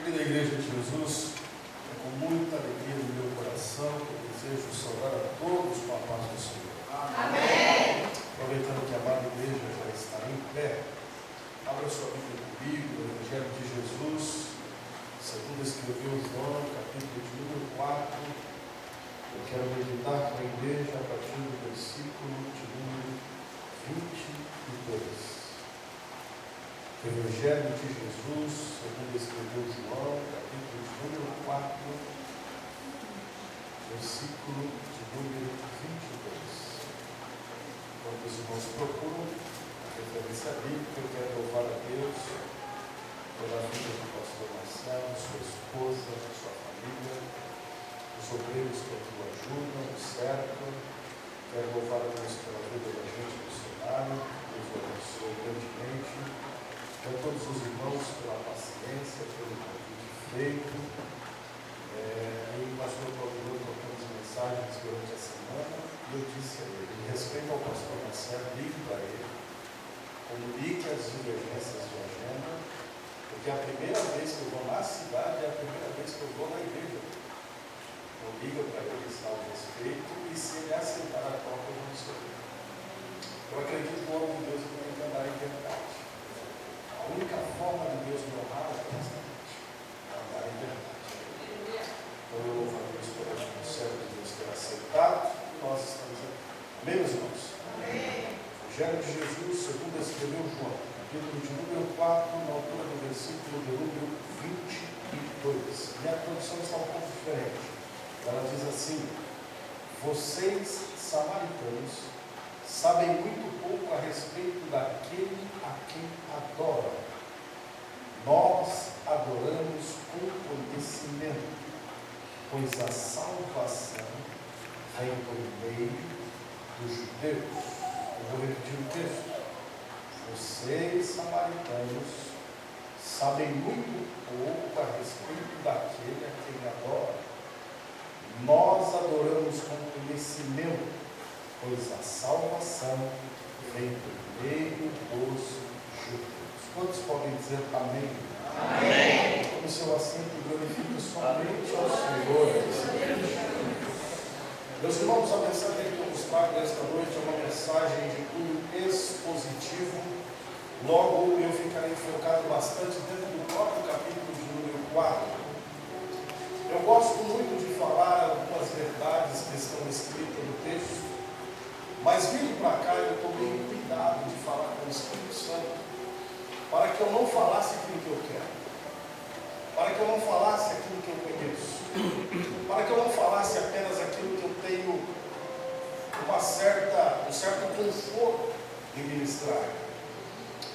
Querida Igreja de Jesus, é com muita alegria no meu coração que eu desejo saudar a todos com a paz do Senhor. Amém. Aproveitando que a amada igreja já está em pé, abra sua Bíblia comigo, no Evangelho de Jesus, segundo escreveu João, capítulo de número 4. Eu quero meditar com a igreja a partir do versículo de número 22. Evangelho de Jesus, segundo escreveu João, capítulo de número 4, versículo de número 22. Quando os irmãos procuram a referência bíblica, eu quero louvar a Deus pela vida do pastor Marcelo, sua esposa, sua família, os obreiros que aqui o ajudam, o certo. Quero louvar a Deus pela vida da gente missionário, Deus o abençoe grandemente. A todos os irmãos pela paciência, pelo convite feito. Aí o pastor Paulo trocamos mensagens durante a semana e eu disse a ele, em respeito ao pastor Marcelo, ligue para ele, comunique as divergências de agenda, porque a primeira vez que eu vou na cidade é a primeira vez que eu vou na igreja. Então liga para ele, salve respeito, e se ele aceitar a troca, eu vou escolher. Eu acredito que o homem de Deus tem que andar em verdade. A única forma de Deus me honrar é honestamente, andar em verdade. Então eu louvo a Deus por o servo de Deus ter aceitado e nós estamos aqui. Amém, meus irmãos? Amém. Evangelho de Jesus, segundo escreveu João, capítulo de número 4, na altura do versículo de número 22. Minha tradução está um pouco diferente. Ela diz assim: vocês, samaritanos, sabem muito pouco a respeito daquele a quem adoram. Nós adoramos com conhecimento, pois a salvação vem por meio dos judeus. Eu vou repetir o texto. Vocês, samaritanos, sabem muito pouco a respeito daquele a quem adoram. Nós adoramos com conhecimento, pois a salvação vem por meio dos judeus. Quantos podem dizer amém? Amém. Tome seu assento e glorifique somente ao Senhor. Meus irmãos, a mensagem que eu vos trago nesta noite é uma mensagem de cunho expositivo. Logo, eu ficarei focado bastante dentro do próprio capítulo de número 4. Eu gosto muito de falar algumas verdades que estão escritas no texto, mas vindo para cá eu tomei cuidado de falar com o Espírito Santo, para que eu não falasse aquilo que eu quero, para que eu não falasse aquilo que eu conheço, para que eu não falasse apenas aquilo que eu tenho um certo conforto em ministrar.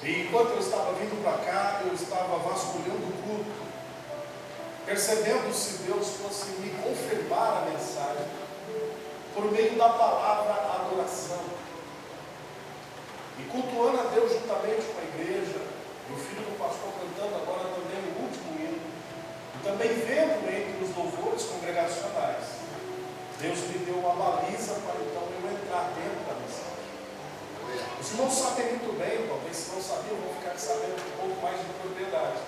E enquanto eu estava vindo para cá, eu estava vasculhando o culto, percebendo se Deus fosse me confirmar a mensagem por meio da palavra adoração, e cultuando a Deus juntamente com a igreja, e o filho do pastor cantando agora também o último hino, e também vendo entre os louvores congregacionais. Deus me deu uma baliza para então eu entrar dentro da mensagem. Os irmãos sabem muito bem, talvez se não sabiam, vão ficar sabendo um pouco mais de propriedade,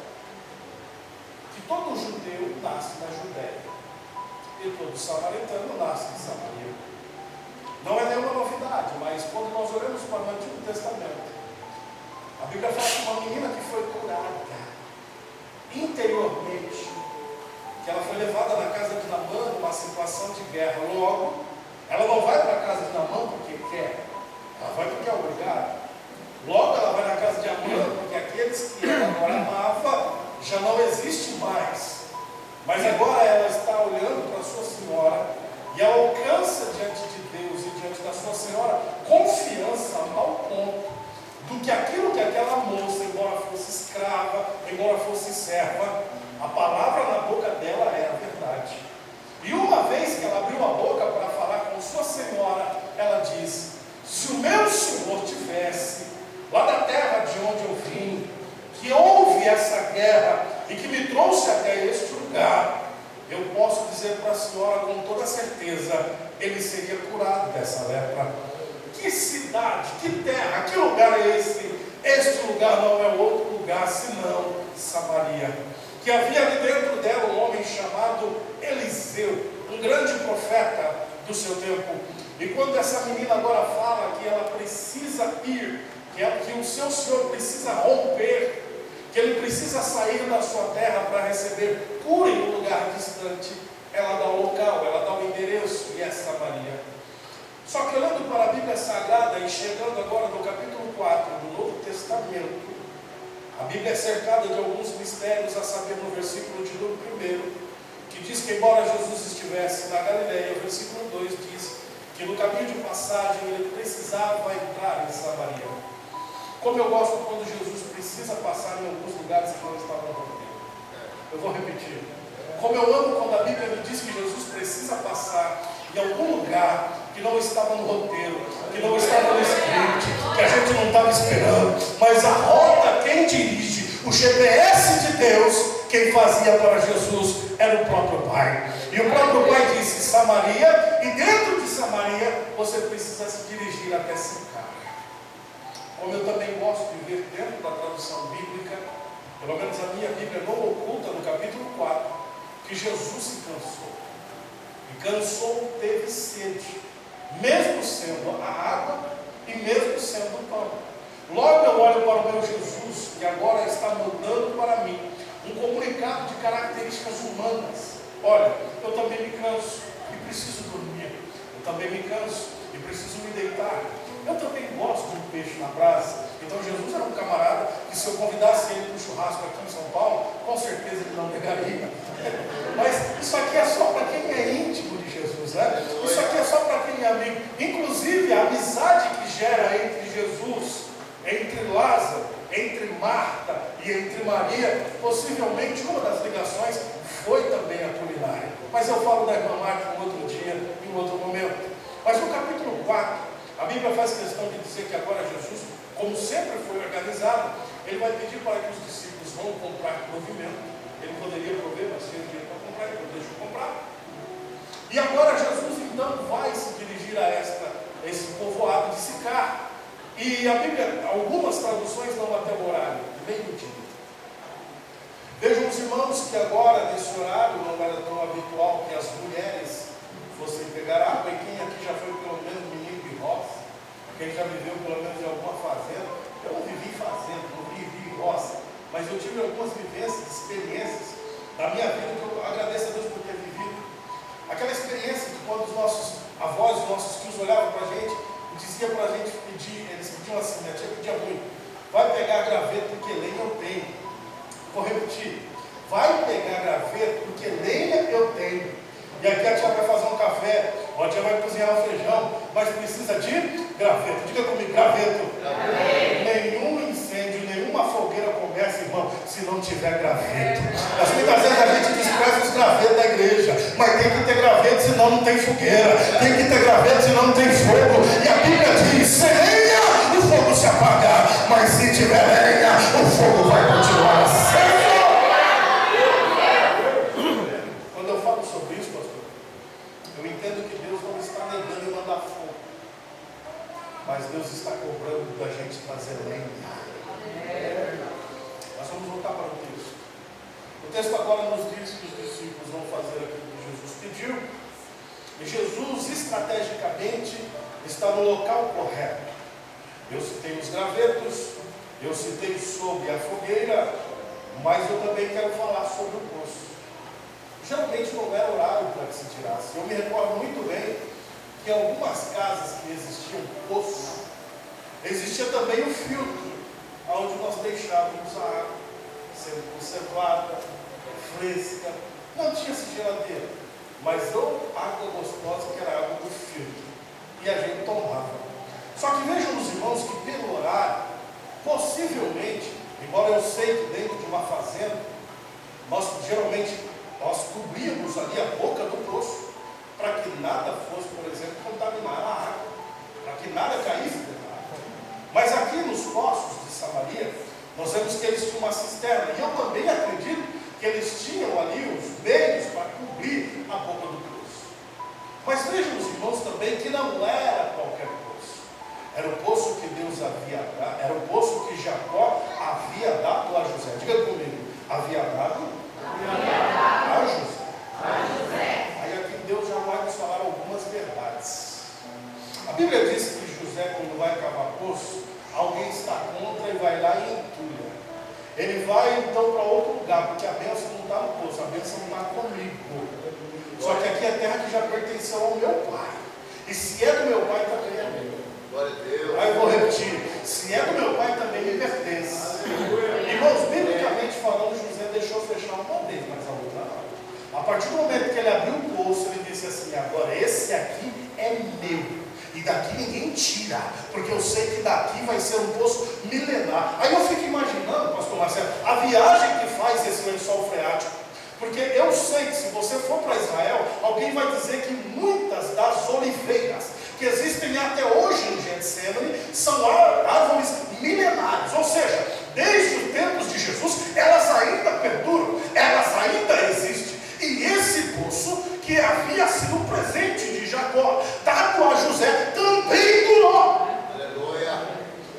que todo judeu nasce na Judéia e todo samaritano nasce em Samaria. Não é nenhuma novidade, mas quando nós olhamos para o Antigo Testamento, a Bíblia fala de uma menina que foi curada interiormente, que ela foi levada na casa de Naamã numa situação de guerra. Logo, ela não vai para a casa de Naamã porque quer, ela vai porque é obrigada. Logo, ela vai na casa de Amã porque aqueles que ela agora amava já não existem mais. Mas agora ela está olhando para a sua senhora e ela alcança diante de Deus e diante da sua senhora confiança a tal ponto do que aquilo que aquela moça, embora fosse escrava, embora fosse serva, a palavra na boca dela era a verdade. E uma vez que ela abriu a boca para falar com sua senhora, ela diz: se o meu senhor tivesse lá da terra de onde eu vim, que houve essa guerra e que me trouxe até este lugar, eu posso dizer para a senhora com toda certeza, ele seria curado dessa lepra. Que cidade, que terra, que lugar é esse? Este lugar não é outro lugar senão Samaria. que havia ali dentro dela um homem chamado Eliseu, um grande profeta do seu tempo. E quando essa menina agora fala que ela precisa ir, que o seu senhor precisa romper, que ele precisa sair da sua terra para receber cura em um lugar distante, ela dá o local, ela dá o endereço, e é Samaria. Só que olhando para a Bíblia Sagrada e chegando agora no capítulo 4 do Novo Testamento, a Bíblia é cercada de alguns mistérios, a saber no versículo de número 1, que diz que embora Jesus estivesse na Galileia, o versículo 2 diz que no caminho de passagem ele precisava entrar em Samaria. Como eu gosto quando Jesus precisa passar em alguns lugares que não estavam no roteiro. Eu vou repetir. Como eu amo quando a Bíblia me diz que Jesus precisa passar em algum lugar que não estava no roteiro, que não estava no script, que a gente não estava esperando, mas a rota, quem dirige, o GPS de Deus, quem fazia para Jesus era o próprio Pai. E o próprio Pai disse Samaria, e dentro de Samaria você precisa se dirigir até Sicar. Como eu também gosto de ver dentro da tradução bíblica, pelo menos a minha Bíblia não oculta no capítulo 4, que Jesus se cansou. E cansou, teve sede, mesmo sendo a água e mesmo sendo o pão. Logo eu olho para o meu Jesus, que agora está mudando para mim um comunicado de características humanas. Olha, eu também me canso e preciso dormir. Eu também me canso e preciso me deitar. Eu também gosto de um peixe na brasa. Então Jesus era um camarada que, se eu convidasse ele para o churrasco aqui em São Paulo, com certeza ele não negaria. Mas isso aqui é só para quem é íntimo de Jesus, né? Isso aqui é só para quem é amigo. Inclusive a amizade que gera entre Jesus, entre Lázaro, entre Marta e entre Maria, possivelmente uma das ligações foi também a culinária. Mas eu falo da irmã Marta um outro dia, em um outro momento. Mas no capítulo 4, a Bíblia faz questão de dizer que agora Jesus, como sempre foi organizado, ele vai pedir para que os discípulos vão comprar provimento. Ele poderia prover, mas tinha dinheiro para comprar, então deixa eu comprar. E agora Jesus então vai se dirigir a esse povoado de Sicar. E a Bíblia, algumas traduções dão até o horário, meio-dia. Vejam os irmãos que agora, nesse horário, não era tão habitual que as mulheres fossem pegar água. E quem aqui já foi pelo menos menino de roça? Quem já viveu pelo menos em alguma fazenda? Eu não vivi em fazenda, não vivi em roça, mas eu tive algumas vivências, experiências da minha vida que eu agradeço a Deus por ter vivido. Aquela experiência de quando os nossos avós, os nossos tios olhavam para a gente e diziam para a gente pedir, eles pediam assim, minha tia pedia muito, vai pegar graveto porque lenha eu tenho. Vou repetir, vai pegar graveto porque lenha eu tenho. E aqui a tia vai fazer um café, ou a tia vai cozinhar um feijão, mas precisa de graveto. Diga comigo, graveto. Nenhum incêndio, nenhuma fogueira começa, irmão, se não tiver graveto. Mas muitas vezes a gente despreza os gravetos da igreja, mas tem que ter graveto, senão não tem fogueira. Tem que ter graveto, senão não tem fogo. E a Bíblia diz, sem lenha, o fogo se apaga, mas se tiver lenha, o fogo vai continuar aceso. Quando eu falo sobre isso, pastor, eu entendo que Deus não está negando em mandar fogo, mas Deus está cobrando da gente trazer lenha. Nós vamos voltar para o texto. O texto agora nos diz que os discípulos vão fazer aquilo que Jesus pediu, e Jesus estrategicamente está no local correto. Eu citei os gravetos, eu citei sobre a fogueira, mas eu também quero falar sobre o poço. Geralmente não era horário para que se tirasse. Eu me recordo muito bem que em algumas casas que existiam poço, existia também o filtro, onde nós deixávamos a água sendo conservada, fresca. Não tinha-se geladeira, mas ou água gostosa, que era a água do filtro, e a gente tomava. Só que vejam os irmãos que pelo horário, possivelmente, embora eu sei que dentro de uma fazenda, nós cobríamos ali a boca do poço, para que nada fosse, por exemplo, contaminar a água, para que nada caísse dentro da água. Mas aqui nos poços de Samaria, nós vemos que eles tinham uma cisterna, e eu também acredito que eles tinham ali os meios para cobrir a boca do poço. Mas vejam os irmãos também que não era qualquer poço. Era o poço que Deus havia dado, era o poço que Jacó havia dado a José. Diga comigo, havia dado então para outro lugar, porque a bênção não está no poço, a bênção está comigo. Só que aqui é terra que já pertenceu ao meu pai. E se é do meu pai, também é meu. Glória a Deus. Aí eu vou repetir: se é do meu pai, também me pertence. Irmãos, biblicamente falando, José deixou fechar uma vez, mas a outra não. A partir do momento que ele abriu o poço, ele disse assim: agora esse aqui é meu. E daqui ninguém tira, porque eu sei que daqui vai ser um poço milenar. Aí eu fico imaginando, pastor Marcelo, a viagem que faz esse lençol freático. Porque eu sei que se você for para Israel, alguém vai dizer que muitas das oliveiras que existem até hoje no Getsemane são árvores milenares. Ou seja, desde os tempos de Jesus, elas ainda perduram, elas ainda existem. E esse poço, que havia sido um presente de Jacó, dado a José, também durou. Aleluia.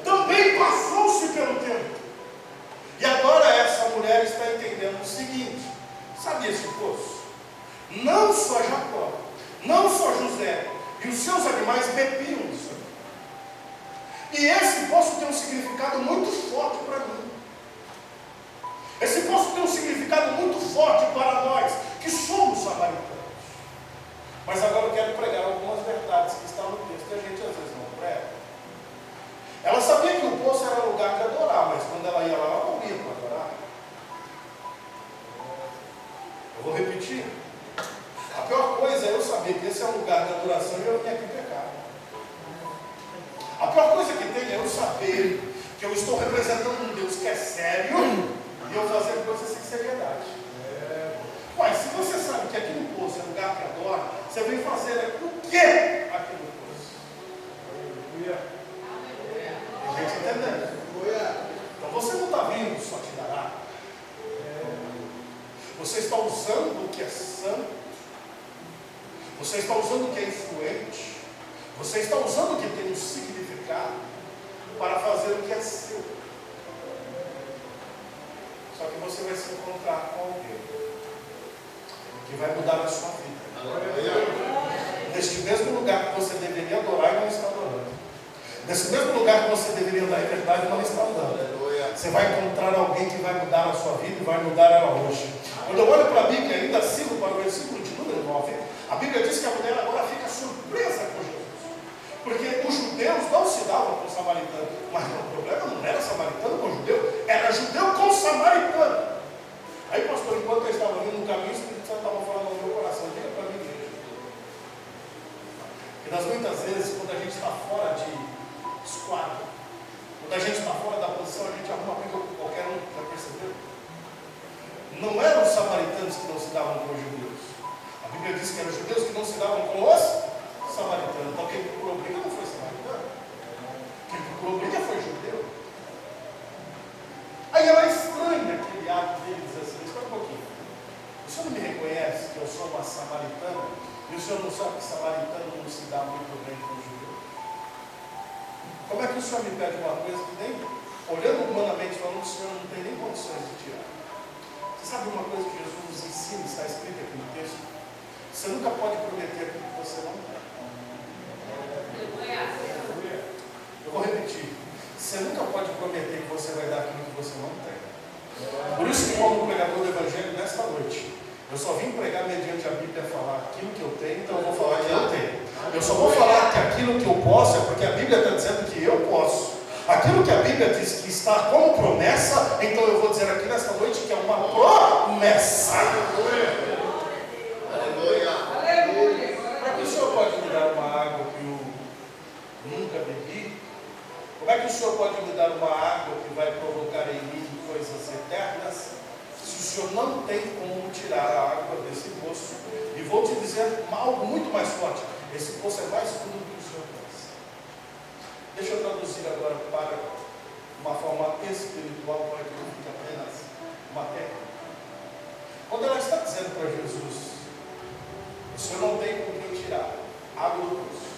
Também passou-se pelo tempo. E agora essa mulher está entendendo o seguinte: sabe esse poço? Não só Jacó, não só José e os seus animais bebiam disso. E esse poço tem um significado muito forte para mim. Esse poço tem um significado muito forte para nós, que somos samaritanos. Mas agora eu quero pregar algumas verdades que estão no texto e a gente às vezes não prega. Ela sabia que o poço era lugar de adorar, mas quando ela ia lá, ela não ia para adorar. Eu vou repetir. A pior coisa é eu saber que esse é um lugar de adoração e eu vim aqui pecar. A pior coisa que tem é eu saber que eu estou representando um Deus que é sério e eu fazer coisas sem seriedade. Mas se você sabe que aqui no poço é lugar que adora, você vem fazer o que aqui no poço? A gente entendendo. Então você não está vindo só te dará. Você está usando o que é santo. Você está usando o que é influente. Você está usando o que tem um significado para fazer o que é seu. Só que você vai se encontrar com alguém que vai mudar a sua vida. Neste mesmo lugar que você deveria adorar e não está adorando. Nesse mesmo lugar que você deveria andar em verdade e não está andando. Você vai encontrar alguém que vai mudar a sua vida e vai mudar ela hoje. Quando eu olho para a Bíblia, ainda sigo para o versículo de número 9, a Bíblia diz que a mulher agora fica surpresa com Jesus. Porque os judeus não se davam com o samaritano. Mas o problema não era samaritano com judeu, era judeu com samaritano. Aí, pastor, enquanto eu estava vindo no caminho, o Espírito Santo estava falando no meu coração: diga para mim, igreja, que das muitas vezes, quando a gente está fora de esquadro, quando a gente está fora da posição, a gente arruma briga com qualquer um. Já percebeu? Não eram os samaritanos que não se davam com os judeus. A Bíblia diz que eram os judeus que não se davam com os samaritanos. Então quem procurou briga não foi samaritano. Quem procurou briga foi judeu. Aí ela estranha aquele ato dele, diz assim: espera um pouquinho, o senhor não me reconhece que eu sou uma samaritana? E o senhor não sabe que samaritano não se dá muito bem com o judeu? Como é que o senhor me pede uma coisa que nem, olhando humanamente falando, o senhor não tem nem condições de tirar? Você sabe uma coisa que Jesus nos ensina, está escrito aqui no texto? Você nunca pode prometer aquilo que você não tem. Eu vou repetir: você nunca pode prometer que você vai dar aquilo que você não tem. Por isso que, como pregador do Evangelho, nesta noite, eu só vim pregar mediante a Bíblia, falar aquilo que eu tenho, então eu vou falar que eu tenho. Eu só vou falar que aquilo que eu posso é porque a Bíblia está dizendo que eu posso. Aquilo que a Bíblia diz que está como promessa, então eu vou dizer aqui nesta noite que é uma promessa. Aleluia. Como é que o Senhor pode me dar uma água que eu nunca bebi? Como é que o Senhor pode me dar uma água que vai provocar em mim coisas eternas, se o Senhor não tem como tirar a água desse poço? E vou te dizer algo muito mais forte: esse poço é mais fundo do que o Senhor pensa. Deixa eu traduzir agora para uma forma espiritual, para que não fique apenas uma técnica. Quando ela está dizendo para Jesus: o Senhor não tem com quem tirar água do poço,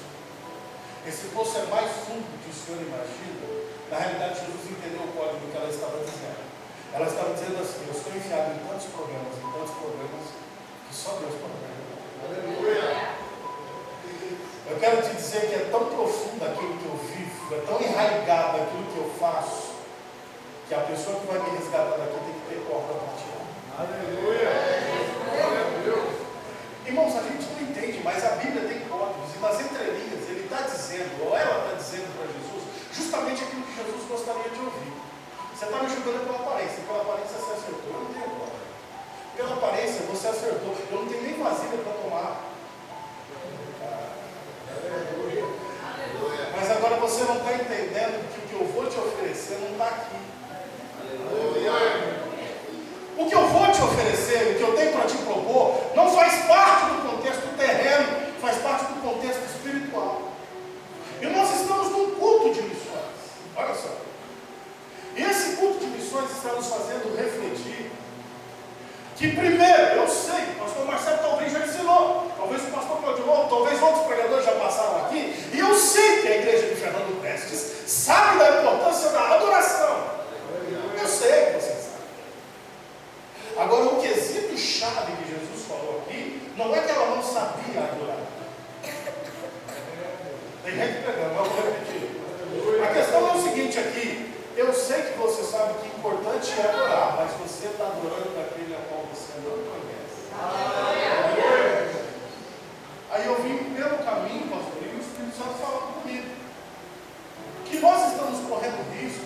esse poço é mais fundo do que o Senhor imagina. Na realidade, Jesus entendeu o código que ela estava dizendo. Ela estava dizendo assim: eu estou enfiado em tantos problemas, que só Deus pode me ajudar. Aleluia. Eu quero te dizer que é tão profundo aquilo que eu vivo, é tão enraizado aquilo que eu faço, que a pessoa que vai me resgatar daqui tem que ter corda para tirar. Aleluia! Glória a Deus! Irmãos, a gente não entende, mas a Bíblia tem códigos, e nas entrelinhas ele está dizendo, ou ela está dizendo para Jesus, justamente aquilo que Jesus gostaria de ouvir. Você está me julgando pela aparência você acertou, eu não tenho corda. Pela aparência você acertou, eu não tenho nem vasilha para tomar. Mas agora você não está entendendo que o que eu vou te oferecer não está aqui. O que eu vou te oferecer, o que eu tenho para te propor, não faz parte do contexto terreno, faz parte do contexto espiritual. E nós estamos num culto de missões. Olha só. E esse culto de missões está nos fazendo refletir que, primeiro, eu sei, o pastor Marcelo talvez já ensinou, talvez o pastor Claudio, talvez outros pregadores já passaram aqui, e eu sei que a igreja de Fernando Prestes sabe da importância da adoração. Eu sei que vocês sabem. Agora, o quesito chave que Jesus falou aqui, não é que ela não sabia adorar. Tem gente pregando, mas eu vou repetir. A questão é o seguinte aqui, eu sei que você sabe que importante é adorar, mas você está adorando daquele a qual você não conhece. Aí eu vim pelo caminho, pastor, e o Espírito Santo falando comigo, que nós estamos correndo risco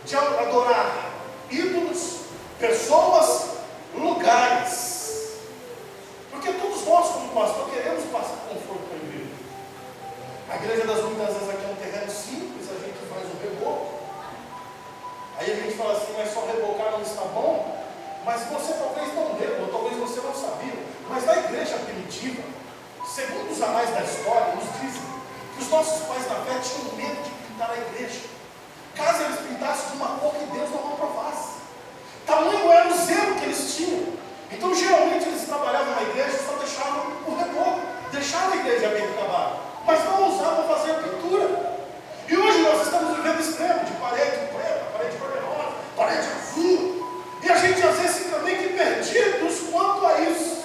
de adorar ídolos, pessoas, lugares. Porque todos nós, como pastor, queremos passar conforto para a igreja. A igreja das muitas vezes aqui é um terreno simples, a gente faz um reboco. Aí a gente fala assim, mas só rebocar não está bom? Mas você talvez não leu, ou talvez você não sabia. Mas na igreja primitiva, segundo os anais da história, nos dizem que os nossos pais da fé tinham medo de pintar a igreja, caso eles pintassem de uma cor que Deus não aprovasse. Tamanho era o zelo que eles tinham. Então geralmente eles trabalhavam na igreja e só deixavam o reboco, deixavam a igreja bem acabada, mas não ousavam fazer a pintura. E hoje nós estamos vivendo extremo de parede preta, parede cor-de-rosa, parede azul. E a gente às vezes fica meio que perdidos quanto a isso.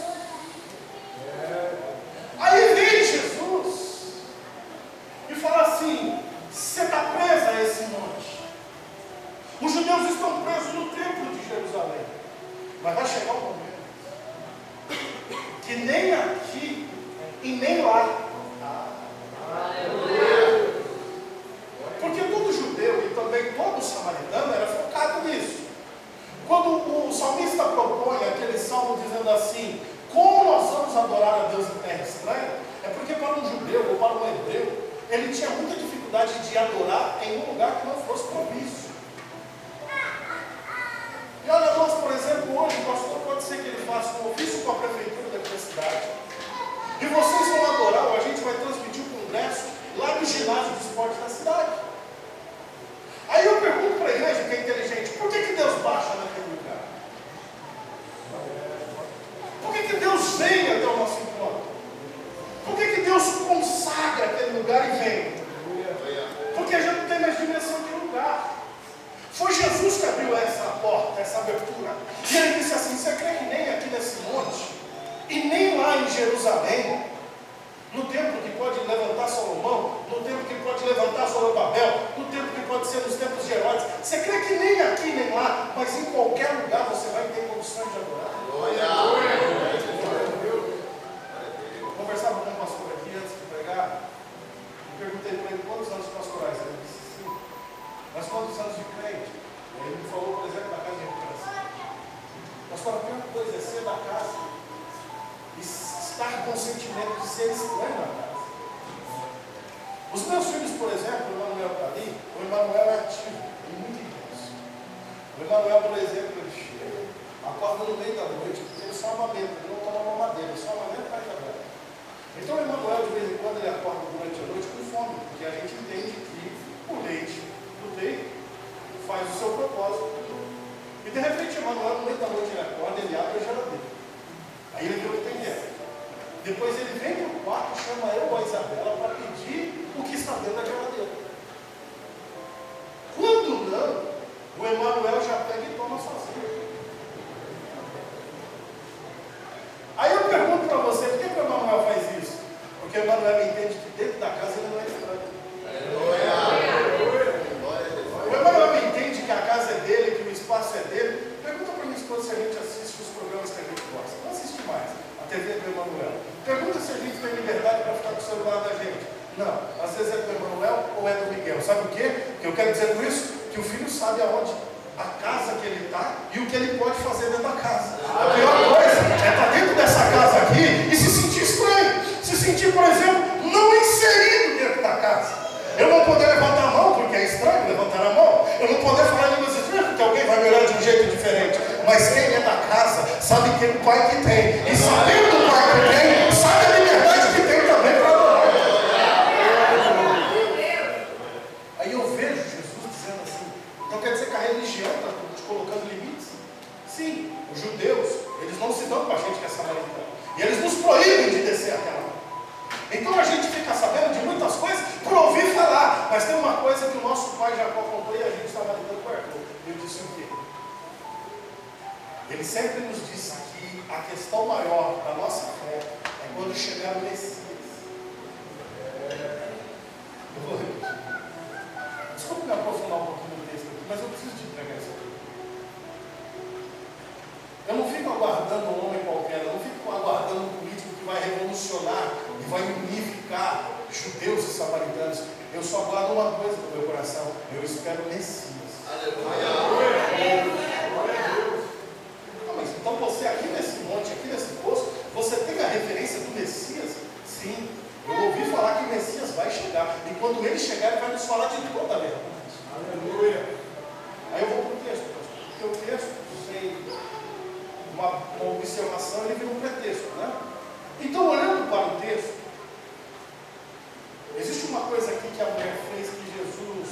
Aí vem Jesus e fala assim, você está presa a esse monte. Os judeus estão presos no templo de Jerusalém. Mas vai chegar um momento que nem aqui e nem lá. Porque todo judeu e também todo samaritano era focado nisso. Quando o salmista propõe aquele salmo dizendo assim, como nós vamos adorar a Deus em terra estranha, é porque para um judeu ou para um hebreu, ele tinha muita dificuldade de adorar em um lugar que não fosse propício. E olha, nós, por exemplo, hoje, o pastor pode ser que ele faça um ofício com a prefeitura daquela cidade. E vocês vão adorar, ou a gente vai transmitir o congresso lá no ginásio de esporte da cidade. Aí eu pergunto para a igreja que é inteligente, por que Deus baixa naquele lugar? Por que Deus vem até o nosso encontro? Por que Deus consagra aquele lugar e vem? Porque a gente não tem mais dimensão de lugar. Foi Jesus que abriu essa porta, essa abertura. E ele disse assim, você crê que nem aqui nesse monte, e nem lá em Jerusalém, no templo que pode levantar Salomão, no templo que pode levantar Zorobabel, no templo que pode ser nos templos de Herodes, você crê que nem aqui nem lá, mas em qualquer lugar você vai ter condições de adorar? Eu conversava com um pastor aqui antes de pregar, e perguntei para ele quantos anos pastorais. Ele disse sim, mas quantos anos de crente? E ele me falou, por exemplo, da casa de recuperação. Pastor, a primeira coisa é ser da casa e estar com o sentimento de ser estranho na casa. Os meus filhos, por exemplo, o Emanuel está ali, o Emanuel é ativo, é muito intenso. O Emanuel, por exemplo, ele chega, acorda no meio da noite, porque ele só amamenta, ele não toma mamadeira, ele só amamenta para jogar. Então o Emanuel, de vez em quando, ele acorda durante a noite com fome, porque a gente entende que o leite do peito faz o seu propósito. E de repente, o Emanuel, no meio da noite, ele acorda, ele abre a geladeira. Aí ele vê o que tem dentro. Depois ele vem para o quarto, chama eu ou a Isabela para pedir o que está dentro da geladeira. Quando não, o Emanuel já pega e toma sozinho. Aí eu pergunto para você, por que o Emanuel faz isso? Porque o Emanuel entende que dentro da casa ele não é estranho. O Emanuel entende que a casa é dele, que o espaço é dele. Pergunta se a gente tem liberdade para ficar com o celular da gente. Não, às vezes é do Emanuel ou é do Miguel. Sabe o quê? O que eu quero dizer com isso? Que o filho sabe aonde, a casa que ele está e o que ele pode fazer dentro da casa. A pior coisa é estar dentro dessa casa aqui e se sentir estranho. Se sentir, por exemplo, não inserido dentro da casa. Eu não poder levantar a mão, porque é estranho levantar a mão. Eu não poder falar línguas estranhas, porque alguém vai me olhar de um jeito diferente. Mas quem é da casa sabe que é o pai que tem. E sabendo do pai que tem, sabe a liberdade que tem também para adorar. Aí eu vejo Jesus dizendo assim, então quer dizer que a religião está te colocando limites? Sim, os judeus, eles não se dão com a gente que é samaritano. E eles nos proíbem de descer aquela mão. Então a gente fica sabendo de muitas coisas por ouvir falar. Mas tem uma coisa que o nosso pai Jacó contou e a gente estava lidando com o Arthur. Ele disse o quê? Ele sempre nos disse que a questão maior da nossa fé é quando chegar o Messias. Eu vou repetir. Desculpe me aprofundar um pouquinho no texto aqui, mas eu preciso de entregar isso aqui. Eu não fico aguardando um homem qualquer, eu não fico aguardando um político que vai revolucionar e vai unificar judeus e samaritanos. Eu só aguardo uma coisa no meu coração: eu espero o Messias. Aleluia. Não, mas então você aqui nesse monte, aqui nesse poço, você tem a referência do Messias? Sim, eu ouvi falar que o Messias vai chegar. E quando ele chegar, ele vai nos falar de toda a verdade. Aleluia. Aí eu vou para o texto, porque o texto, sem uma observação, ele vira um pretexto, né? Então, olhando para o texto, existe uma coisa aqui que a mulher fez que Jesus,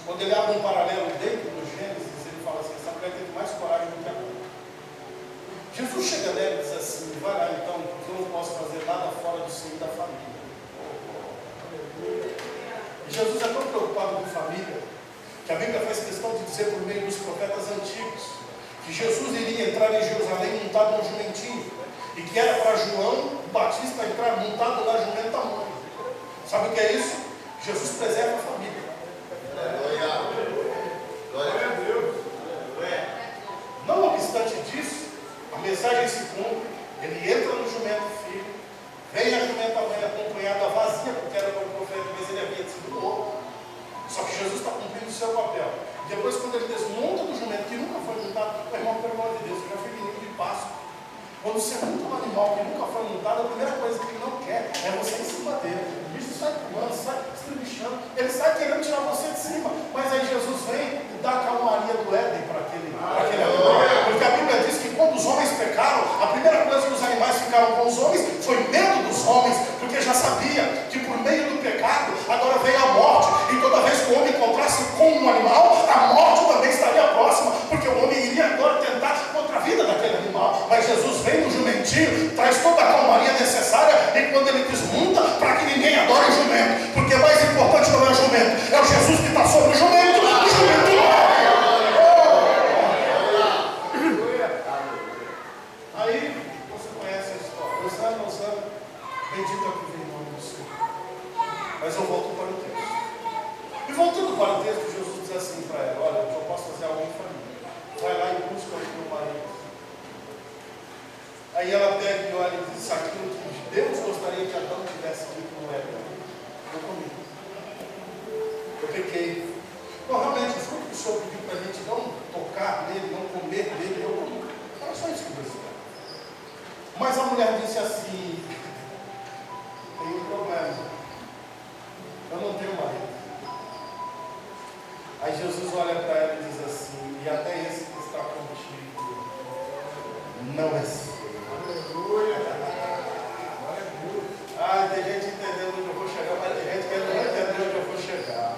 quando ele abre um paralelo dentro do Gênesis, ele fala assim: essa mulher teve mais coragem do que a outra. Jesus chega nela e diz assim: vai lá então, porque eu não posso fazer nada fora do seio da família. E Jesus é tão preocupado com família, que a Bíblia faz questão de dizer por meio dos profetas antigos, que Jesus iria entrar em Jerusalém montado num jumentinho, e que era para João Batista entrar montado na jumenta mãe. Sabe o que é isso? Jesus preserva a família. Aleluia. Glória a Deus. Não obstante disso, a mensagem se cumpre. Ele entra no jumento filho, vem a jumenta mãe acompanhada vazia, porque era para o profeta, mas ele havia sido morto. Só que Jesus está cumprindo o seu papel. Depois, quando ele desmonta do jumento, que nunca foi montado, o irmão, pelo amor de Deus, eu já fui menino de Páscoa. Quando você monta um animal que nunca foi montado, a primeira coisa que ele não quer é você em cima dele. O bicho sai pulando, sai estribichando, ele sai querendo tirar você de cima. Mas aí Jesus vem e dá a calmaria do Éden para aquele animal. Porque a Bíblia diz que quando os homens pecaram, a primeira coisa que os animais ficaram com os homens foi medo dos homens, porque já sabia que por meio do pecado agora veio a morte. E toda vez que o homem encontrasse com um animal, a morte também estaria próxima, porque o homem iria agora tentar contra a vida daquele animal. Mas Jesus vem no jumentinho, traz toda a calmaria necessária, e quando ele desmonta, para que ninguém adore o jumento, porque mais importante não é o jumento, é o Jesus que está sobre o jumento morre. Aí você conhece a história. Osana, bendito é o que vem em nome do Senhor. Mas eu volto para o texto. E voltando para o texto, Jesus diz assim para ela: olha, eu só posso fazer algo em família. Vai lá e busca o teu marido. Aí ela pega e olha e diz aquilo que Deus gostaria que Adão tivesse dito no Éden. Eu comi. Eu pequei. Bom, realmente, o fruto que o Senhor pediu para a gente não tocar nele, não comer dele, eu comi. Era só isso que eu precisava. Mas a mulher disse assim: tem um problema. Eu não tenho marido. Aí Jesus olha para ela e diz assim: e até esse que está contigo não é seu. Ah, tem gente entendendo onde eu vou chegar, mas tem gente que não vai entender onde eu vou chegar.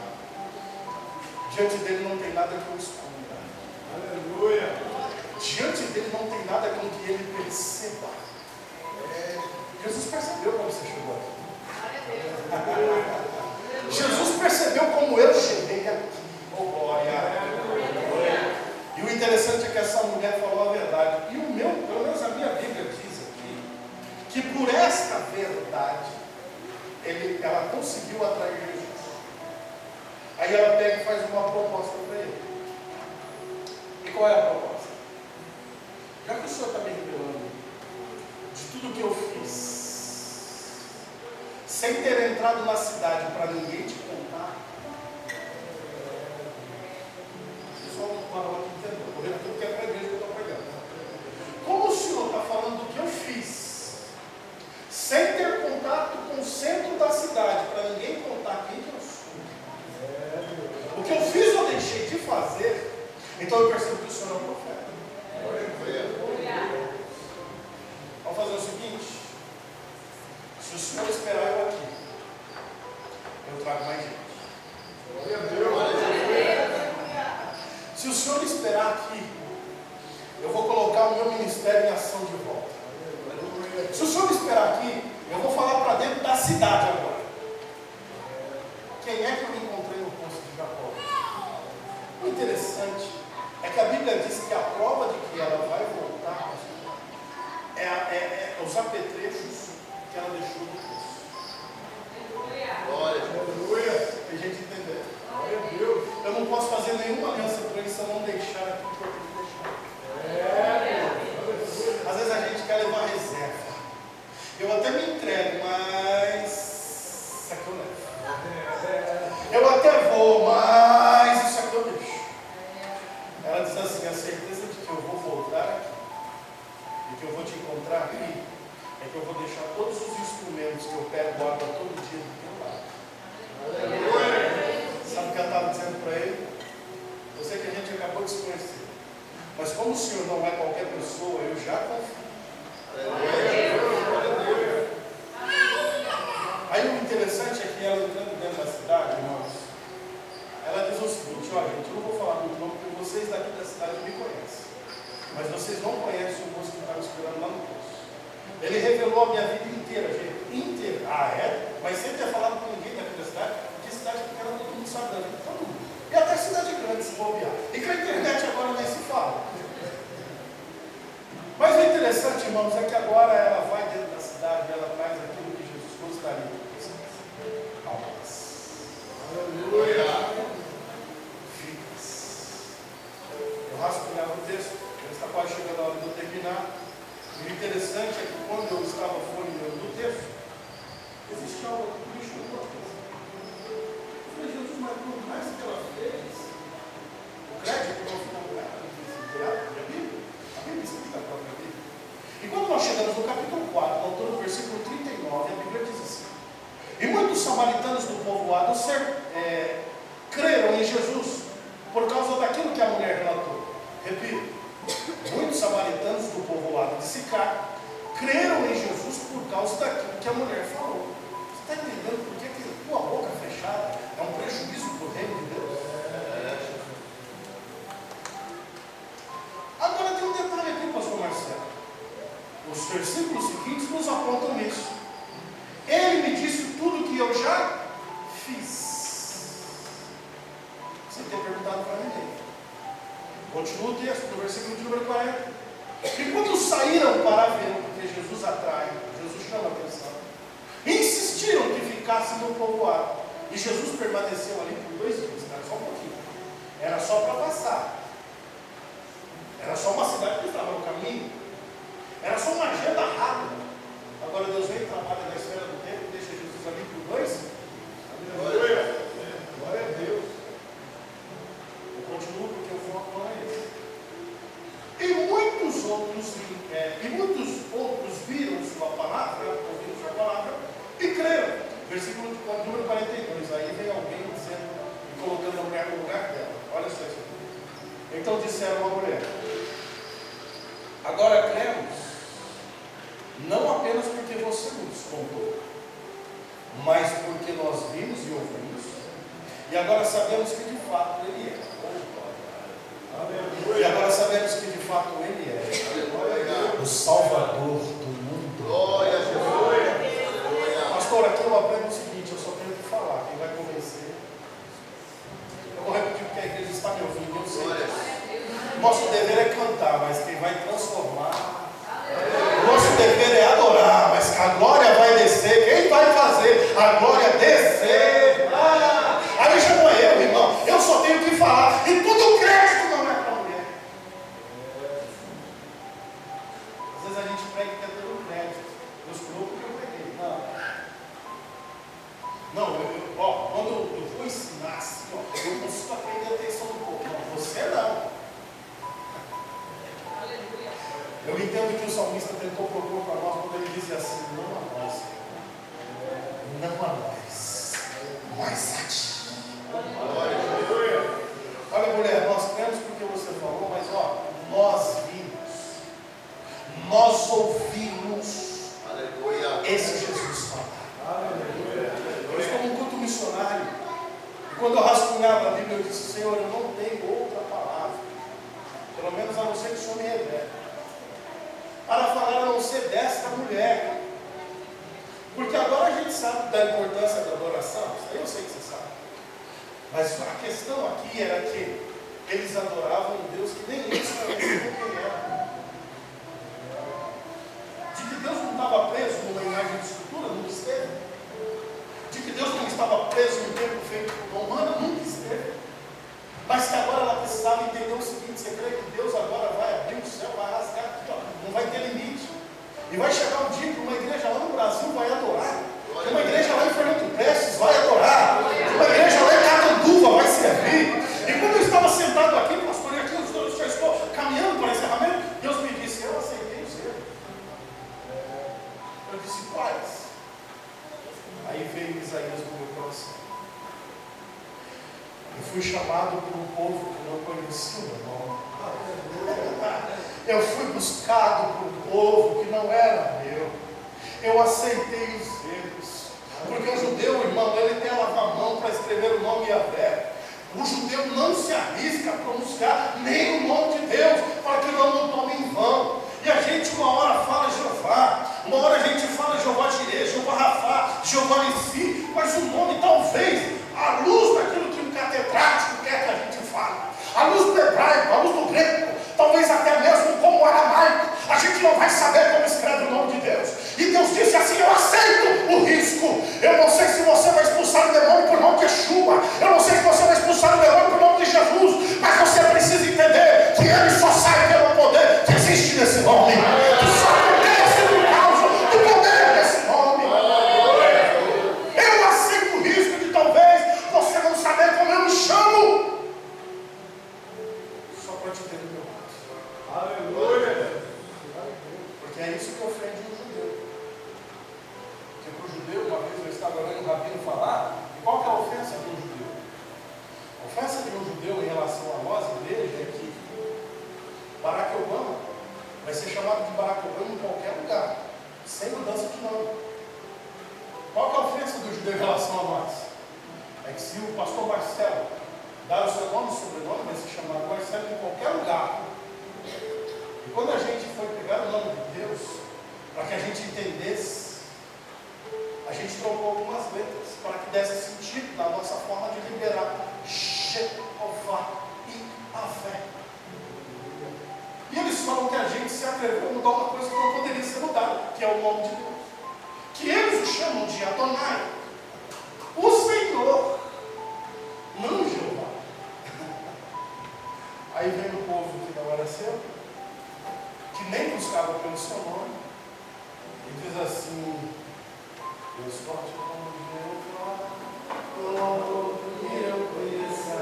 Diante dele não tem nada que eu esconda. Aleluia. Diante dele não tem nada com que ele perceba. Jesus percebeu como você chegou aqui. Jesus percebeu como eu cheguei aqui. Oh, glória. E o interessante é que essa mulher falou a verdade. E o meu, pelo menos a minha Bíblia diz aqui, que por esta verdade, ela conseguiu atrair Jesus. Aí ela pega e faz uma proposta para ele. E qual é a proposta? Já que o Senhor está me revelando de tudo que eu fiz, sem ter entrado na cidade para ninguém te contar. Só uma hora que entendeu, correndo tudo que é para a igreja que eu estou pregando. Como o Senhor está falando do que eu fiz, sem ter contato com o centro da cidade, para ninguém contar quem que eu sou. O que eu fiz eu deixei de fazer, então eu percebo que o Senhor é um profeta. Vamos fazer o seguinte: se o Senhor esperar eu aqui, eu trago mais gente. Se o Senhor esperar aqui, eu vou colocar o meu ministério em ação de volta. Se o Senhor esperar aqui, eu vou falar para dentro da cidade agora. Quem é que eu encontrei no poço de Jacó? O interessante é que a Bíblia diz que a prova de que ela vai voltar é os apetrechos que ela deixou no poço. Aleluia. Tem gente entendendo. Glória a Deus. Eu não posso fazer nenhuma aliança com eles se eu não deixar aqui o que eu tenho que deixar. Às vezes a gente quer levar reserva. Eu até me entrego, mas isso aqui eu levo. Eu até vou, mas isso aqui eu deixo. Ela diz assim: a certeza de que eu vou voltar aqui e que eu vou te encontrar aqui é que eu vou deixar todos os instrumentos que eu pego água todo dia do teu lado. Sabe o que ela estava dizendo para ele? Eu sei que a gente acabou de se conhecer, mas como o Senhor não é qualquer pessoa, eu já confio. Aí o interessante é que ela entrando dentro da cidade, irmãos, ela diz o seguinte: olha, gente, eu não vou falar muito nome porque vocês daqui da cidade me conhecem, mas vocês não conhecem o moço que estava esperando lá no poço. Ele revelou a minha vida inteira, gente, inteira. Ah, é? Mas sem ter falado com ninguém daqui da cidade, porque cidade pequena todo mundo sabe da vida de todo mundo. E até cidade grande se bobear. E com a internet agora nem se fala. Mas o interessante, irmãos, é que agora ela vai dentro da cidade e ela traz aquilo que Jesus gostaria de fazer. Palmas. Aleluia. Vidas. Eu rascunhava o texto, ele está quase chegando a hora de eu terminar. E o interessante é que quando eu estava folheando o texto, existia algo que me chamou a atenção. Eu falei: Jesus, mas por mais que ela fez, o crédito não ficou com ela. A Bíblia explica a própria Bíblia. E quando nós chegamos no capítulo 4, na altura do versículo 39, a Bíblia diz assim: e muitos samaritanos do povoado creram em Jesus por causa daquilo que a mulher relatou. Repito, muitos samaritanos do povoado de Sicar creram em Jesus por causa daquilo que a mulher falou. Você está entendendo por que tua boca fechada é um prejuízo para o reino de Deus? Agora tem um detalhe aqui, pastor Marcelo. Os versículos seguintes nos apontam isso. Ele me disse tudo que eu já fiz, sem ter perguntado para ninguém. Continua o texto, no versículo de número 40. E quando saíram para ver, porque Jesus atrai, Jesus chama a atenção, insistiram que ficasse no povoado. E Jesus permaneceu ali por 2 dias, era só um pouquinho. Era só para passar. Era só uma cidade que estava no caminho. Era só uma agenda rápida. Agora Deus vem e trabalha na esfera do tempo e deixa Jesus ali por 2. Aleluia. Glória a Deus. Eu continuo porque eu vou agora esse. E muitos outros viram sua palavra, ouviram sua palavra e creram. Versículo número 42. Aí vem alguém dizendo e colocando a mulher no lugar dela. Olha só isso aqui. Então disseram à mulher: agora cremos, não apenas porque você nos contou, mas porque nós vimos e ouvimos, e agora sabemos que de fato Ele é. E agora sabemos que de fato Ele é o Salvador do mundo. Glória a Deus. Pastor, aqui eu aprendo o seguinte: eu só tenho que falar, quem vai convencer. Eu vou repetir porque a igreja está me ouvindo, eu sei. Nosso dever é cantar, mas quem vai transformar. Nosso dever é adorar, mas que a glória vai descer. Quem vai fazer a glória descer? Aí já não é eu, irmão. Eu só tenho que falar. E tudo o crédito não é para a mulher. Às vezes a gente prega que é todo crédito. Deus curou porque eu preguei. Não, quando eu vou ensinar assim, eu consigo aprender a atenção do povo. Não, você não. Eu entendo que o salmista tentou propor para nós quando ele dizia assim: não a nós, não a nós, mas a ti. Olha, mulher, nós cremos porque você falou, mas nós vimos, nós ouvimos esse Jesus falar. Eu estou num culto missionário, e quando eu rascunhava a Bíblia, eu disse: Senhor, eu não tenho outra palavra, pelo menos a não ser que o Senhor me revele, para falar a não ser desta mulher. Porque agora a gente sabe da importância da adoração, isso aí eu sei que você sabe. Mas a questão aqui era que eles adoravam um Deus que nem eles conheciam quem era. De que Deus não estava preso numa imagem de escultura, nunca esteve. De que Deus não estava preso num templo feito por mão humana, nunca esteve. Mas que agora ela precisava entender o seguinte: você crê que Deus agora vai abrir o céu, vai rasgar aqui, não vai ter limite. E vai chegar um dia que uma igreja lá no Brasil vai adorar, que uma igreja lá em Fernando Prestes vai adorar, que uma igreja lá em Catanduva vai servir. E quando eu estava sentado aqui, pastor, e aqui eu já estou caminhando para o encerramento, Deus me disse: eu aceitei os erros. Eu disse: quais? Aí veio Isaías no meu coração. Eu fui chamado por um povo que não conhecia o meu nome. Eu fui buscado por um povo que não era meu. Eu aceitei os erros. Porque o judeu, irmão, ele tem a lavar a mão para escrever o nome Yahvé. O judeu não se arrisca a pronunciar nem o nome de Deus, para que não o tome em vão. E a gente uma hora fala Jeová, uma hora a gente fala Jeová Jireh, Jeová Rafá, Jeová Nissi, mas o nome talvez, à luz daquilo que um catedrático quer que a gente fale, à luz do hebraico, à luz do grego, talvez até mesmo como o aramaico, a gente não vai saber como escreve o nome de Deus. E Deus disse assim: eu aceito o risco. Eu não sei se você vai expulsar o demônio por nome de Yeshua, eu não sei se você vai expulsar o demônio por nome de Jesus, mas você precisa entender que ele só sai pelo poder que existe nesse nome. Que só acontece por causa do poder desse nome. Eu aceito o risco de talvez você não saber como eu me chamo, só para te ter no meu lado. Aleluia. Porque é isso que ofende um judeu. Porque para o judeu, uma vez eu estava vendo um rabino falar, qual que é a ofensa de um judeu? A ofensa de um judeu em relação a nós, igreja, é que Barack Obama vai ser chamado de Barack Obama em qualquer lugar, sem mudança de nome. Qual que é a ofensa do judeu em relação a nós? É que se o pastor Marcelo dar o seu nome e sobrenome, vai ser chamado Marcelo em qualquer lugar. E quando a gente foi pegar o nome de Deus, para que a gente entendesse, a gente trocou algumas letras para que desse sentido na nossa forma de liberar Jeová e Avé. E eles falam que a gente se atreveu a mudar uma coisa que não poderia ser mudada, que é o nome de Deus. Que eles o chamam de Adonai, o Senhor, não Jeová. Aí vem o povo que não era seu, que nem buscava pelo seu nome, e diz assim: Deus forte como Jeová, todo que eu conheça.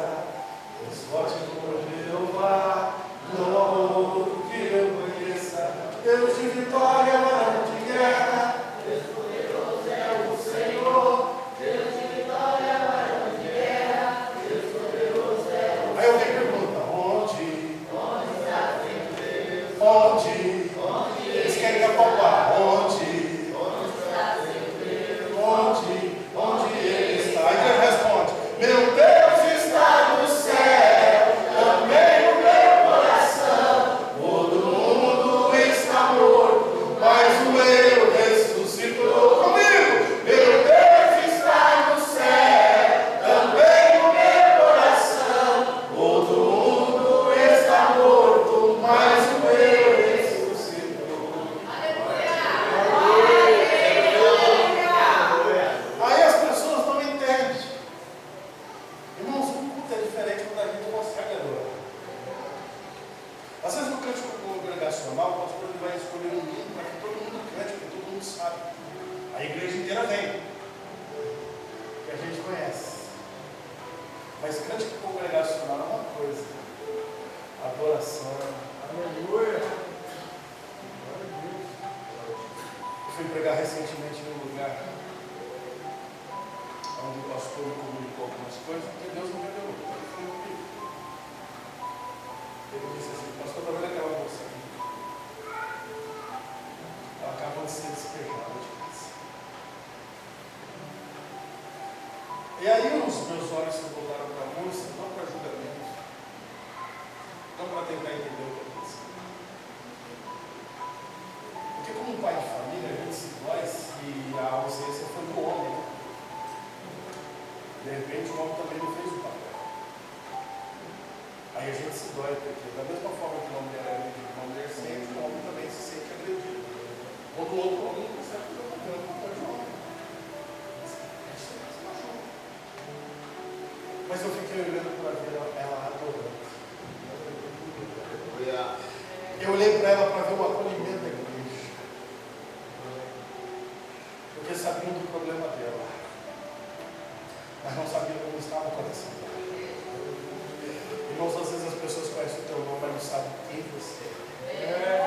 Deus forte como Jeová, todo que eu conheça. Deus de vitória, varão de guerra. Deus poderoso é o Senhor. Deus de vitória, varão de guerra. Deus poderoso é o Senhor. Aí alguém pergunta: onde? Onde está Deus? Onde? Eles querem apalpar. Onde? Onde ele está? Aí Deus responde: meu Deus está no céu, também no meu coração. Todo mundo está morto, mas o eu ressuscitou. Comigo! Meu Deus está no céu, também no meu coração. Todo mundo está morto, mas o eu ressuscitou. sabe. A igreja inteira vem, que a gente conhece. Mas cântico congregacional é uma coisa, adoração. Aleluia. Eu fui pregar recentemente num lugar onde o pastor me comunicou algumas coisas, porque Deus não revelou. Ele falou comigo. Ele disse assim: pastor, está vendo aquela moça aqui? Ela acaba de ser despejada de casa. E aí os meus olhos se voltaram para a moça, não para julgamento, não para tentar entender o que aconteceu. Porque como pai de família, a gente se dói se a ausência foi do homem. De repente o homem também não fez o papel. Aí a gente se dói, porque da mesma forma que uma mulher é agredido, uma mulher sente, o homem também se sente agredido. Ou do outro homem não consegue fazer o papel, não pode o homem. Mas eu fiquei olhando para ver ela adorando. Eu olhei para ela para ver o acolhimento da igreja. Porque sabiam do problema dela, mas não sabiam como estava o coração dela. Irmãos, às vezes as pessoas conhecem o teu nome, mas não sabem quem você é.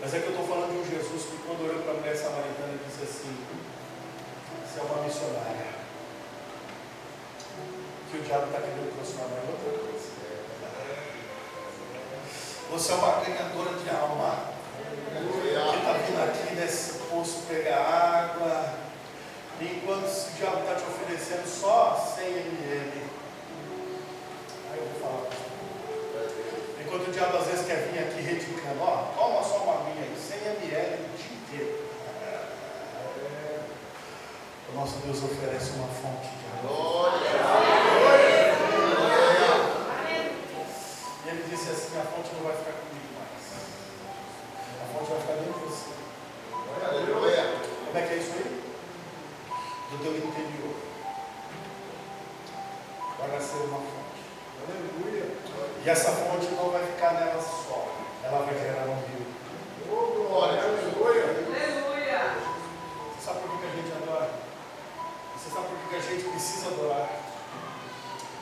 Mas é que eu estou falando de um Jesus que, quando olhou para a mulher samaritana, disse assim: você é uma missionária. Que o diabo está querendo transformar em outra coisa. Você é uma ganhadora de alma, que está vindo aqui nesse poço pegar água, e enquanto o diabo está te oferecendo só 100 ml, aí eu vou falar, enquanto o diabo às vezes quer vir aqui redicando, ó, toma só uma aguinha aí, 100 ml o dia inteiro. O nosso Deus oferece uma fonte de água. E ele disse assim: a fonte não vai ficar comigo mais. A fonte vai ficar dentro de você. Como é que é isso aí? Do teu interior vai nascer uma fonte. Aleluia. E essa fonte não vai ficar nela só, ela vai gerar um rio. Oh, glória. Aleluia. Você sabe por que a gente adora? Você sabe por que a gente precisa adorar?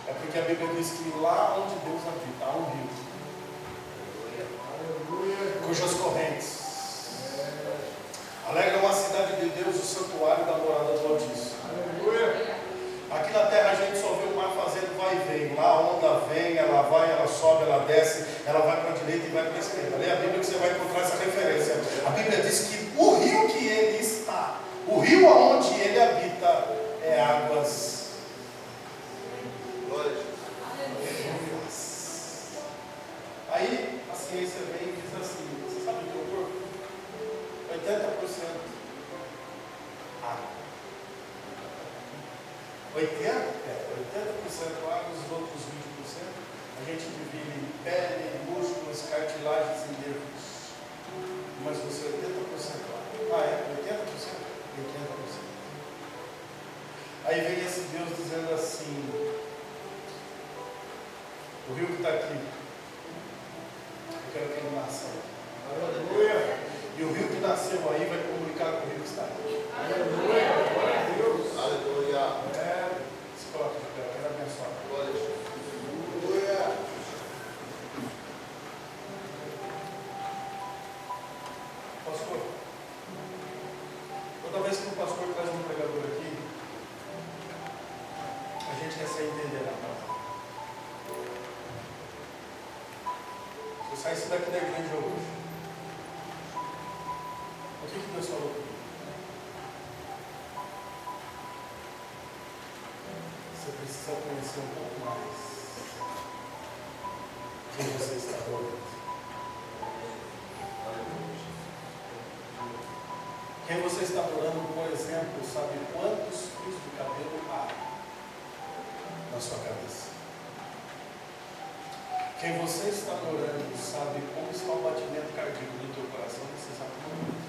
É porque a Bíblia diz que lá onde Deus habita há um rio, cujas correntes alegram a cidade de Deus, o santuário da morada do Altíssimo. Aqui na terra a gente só vê o mar fazendo vai e vem. Lá a onda vem, ela vai, ela sobe, ela desce, ela vai para a direita e vai para a esquerda. Lê a Bíblia que você vai encontrar essa referência. A Bíblia diz que o rio que ele está, o rio aonde ele habita, é águas. Aí a ciência vem e diz assim: você sabe do teu corpo? 80% água. 80% água, os outros 20% a gente divide em pele, músculos, cartilagens e nervos. Mas você é 80% água. Ah, é? 80%? 80%. Aí vem esse Deus dizendo assim: o rio que está aqui, eu quero que ele nasça aí. Aleluia. E o rio que nasceu aí vai comunicar com o rio que está aqui. Aleluia. Glória a Deus. Se coloca de pé, eu quero abençoar. Aleluia. Pastor, toda vez que o pastor traz um pregador aqui, a gente quer sair entendendo a palavra. Se eu saísse daqui da igreja hoje, o que Deus falou comigo? Você precisa conhecer um pouco mais quem você está adorando. Quem você está adorando, por exemplo, sabe quantos fios de cabelo há na sua cabeça. Quem você está adorando sabe como está o batimento cardíaco do teu coração nesse exato momento.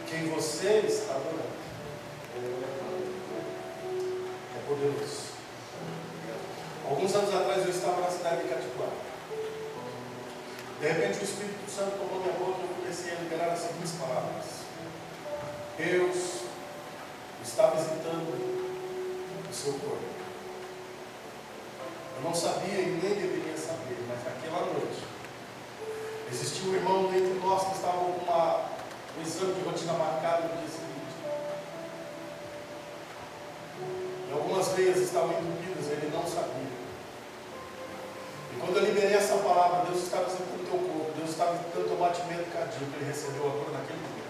Quem você está adorando é poderoso. Alguns anos atrás eu estava na cidade de Catiguá. De repente o Espírito Santo tomou minha boca e eu comecei a liberar as seguintes palavras: Deus está visitando o seu corpo. Eu não sabia e nem deveria saber, mas naquela noite existia um irmão entre nós que estava com um exame de rotina marcado no dia seguinte. E algumas veias estavam entupidas, ele não sabia. E quando eu liberei essa palavra, Deus estava visitando o teu corpo, Deus estava visitando o teu batimento cardíaco, ele recebeu a cura naquele momento.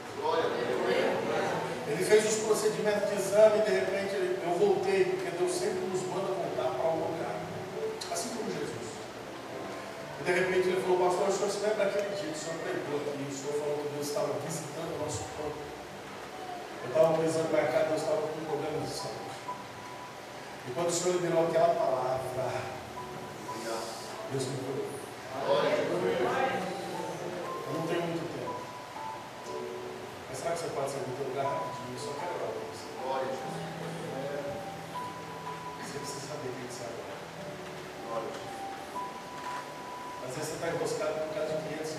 Ele fez os procedimentos de exame e de repente eu voltei, porque Deus sempre nos manda voltar para um lugar. Assim como Jesus. E de repente ele falou: pastor, o senhor se lembra daquele dia que o senhor pregou aqui, o senhor falou que Deus estava visitando o nosso corpo. Eu estava com o exame marcado, Deus estava com problemas de saúde. E quando o senhor liberou aquela palavra, Deus me curou. Eu não tenho muito tempo. Mas será que você pode sair do teu lugar rapidinho? Eu só quero orar para você. Você precisa saber o que você agora. Às vezes você está emboscado por causa de R$500.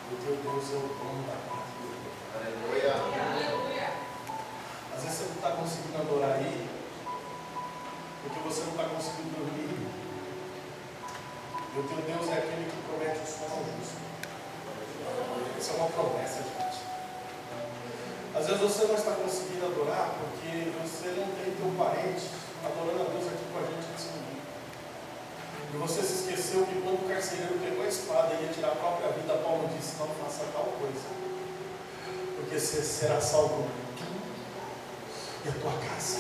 O teu Deus é o dono da vida. Às vezes você não está conseguindo adorar aí, porque você não está conseguindo dormir. E o teu Deus é aquele que promete o sono justo. Isso é uma promessa, gente. Às vezes você não está conseguindo adorar porque você não tem teu parente adorando a Deus aqui com a gente nesse momento. E você se esqueceu que quando o carcereiro pegou a espada e ia tirar a própria vida, Paulo disse: não faça tal coisa, porque você será salvo tu e a tua casa.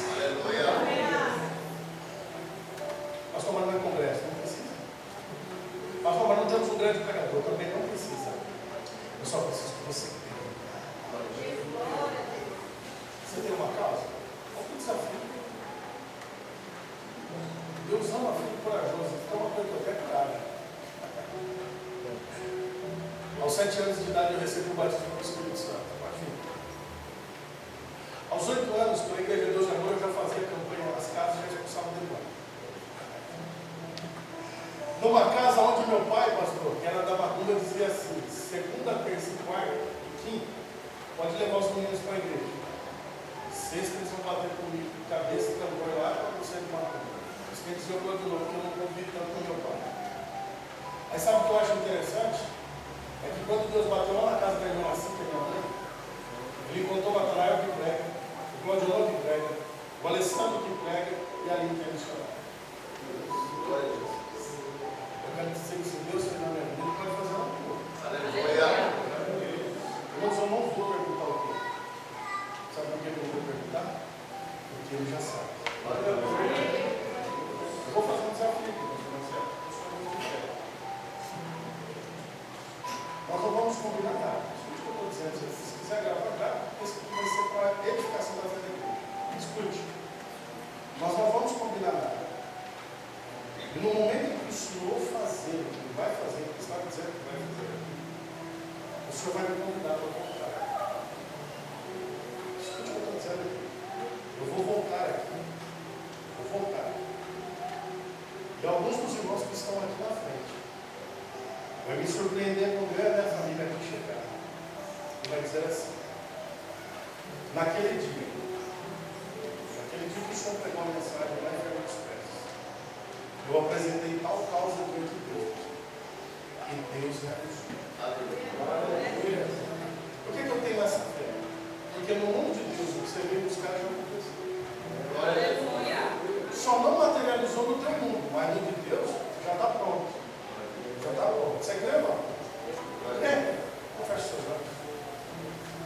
Pastor, mas não é congresso, não precisa. Pastor, mas não temos um grande pregador, também não precisa. Eu só preciso que você tenha. Você tem uma causa? Qual é o desafio? Deus ama filho corajoso, então uma coisa que eu quero curar. Aos 7 anos de idade eu recebi o batismo do Espírito Santo. Aos 8 anos, pela Igreja de Deus na Noite, eu já fazia campanha nas casas e já expulsava o demônio. Numa casa onde meu pai, pastor, que era da Macumba, dizia assim: segunda, terça e quarta e quinta, pode levar os meninos para a igreja. Sexta eles vão bater comigo, cabeça e tambor lá para você de Macumba. Os que diziam eu de novo, que eu não convido tanto com meu pai. Aí sabe o que eu acho interessante? É que quando Deus bateu lá na casa da irmã assim, que é minha mãe, ele encontrou o Natanael que prega, o Claudionão que prega, o Alessandro que prega e a Aline que é missionária. Eu quero dizer que se Deus fez na minha vida, Ele pode fazer uma coisa. Irmãos, eu não vou perguntar o quê? Sabe por que eu não vou perguntar? Porque Ele já sabe. Eu vou fazer um desafio aqui, nós não vamos combinar nada. Escute o que eu estou dizendo. Se quiser gravar, grava, porque isso aqui vai ser para edificação da vida dele. Escute. Nós não vamos combinar nada. E no momento em que o Senhor fazer o que Ele vai fazer, o que está dizendo que vai fazer, o Senhor vai me convidar para voltar. Escute o que eu estou dizendo aqui. Eu vou voltar aqui. Vou voltar. E alguns dos irmãos que estão aqui na frente vai me surpreender quando eu e a minha família aqui chegar. E vai dizer assim: naquele dia que o Senhor pregou a mensagem lá em Fernando dos Pés, eu apresentei tal causa diante de Deus e Deus realizou. Aleluia. Por que eu tenho essa fé? Porque no mundo de Deus o que você veio buscar já aconteceu. Só não materializou no teu mundo, mas no de Deus já está pronto. Já está pronto. Você crê, irmão? Feche seus olhos.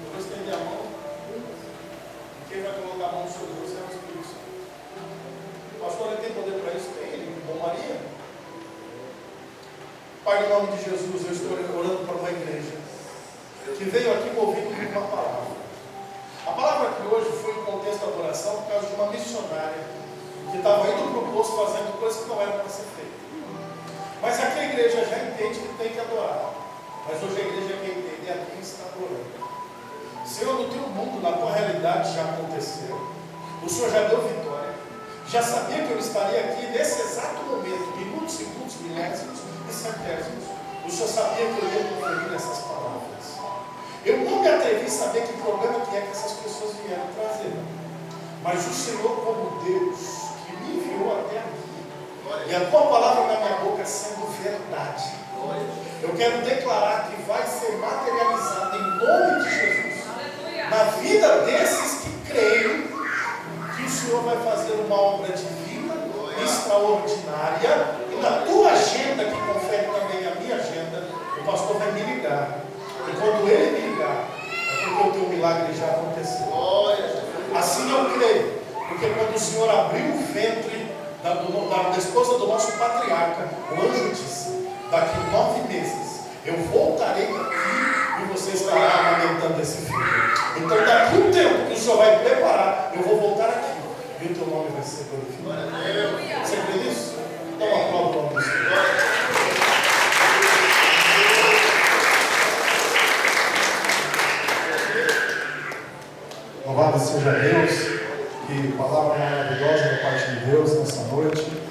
Eu vou estender a mão. E quem vai colocar a mão sobre você é o Espírito Santo. Pastor, ele tem poder para isso? Tem. Ele dom Maria. Pai, no nome de Jesus, eu estou orando para uma igreja que veio aqui ouvindo uma palavra. A palavra aqui hoje foi em contexto de adoração por causa de uma missionária que estava indo para o poço fazendo coisas que não eram para ser feitas. Mas aqui a igreja já entende que tem que adorar. Mas hoje a igreja quer entender a quem está adorando. Senhor, no teu mundo, na tua realidade já aconteceu. O Senhor já deu vitória. Já sabia que eu estaria aqui nesse exato momento, minutos, segundos, milésimos e centésimos. O Senhor sabia que eu ia proferir essas palavras. Eu não me atrevi a saber que problema que é que essas pessoas vieram trazer. Mas o Senhor, como Deus, que me enviou até aqui, e a tua palavra na minha boca sendo verdade, eu quero declarar que vai ser materializado em nome de Jesus, na vida desses que creem que o Senhor vai fazer uma obra divina, extraordinária, e na tua agenda, que confere também a minha agenda, o pastor vai me ligar. E quando ele me ligar, é porque o teu milagre já aconteceu. Assim eu creio, porque quando o Senhor abriu o ventre da esposa do nosso patriarca, o anjo disse: daqui 9 meses eu voltarei aqui e você estará amamentando esse filho. Então daqui um tempo que o Senhor vai preparar, eu vou voltar aqui e o teu nome vai ser glorificado. Você crê nisso? Dá uma aplauso ao nome do Senhor. Louvado seja Deus, que palavra maravilhosa da parte de Deus nessa noite.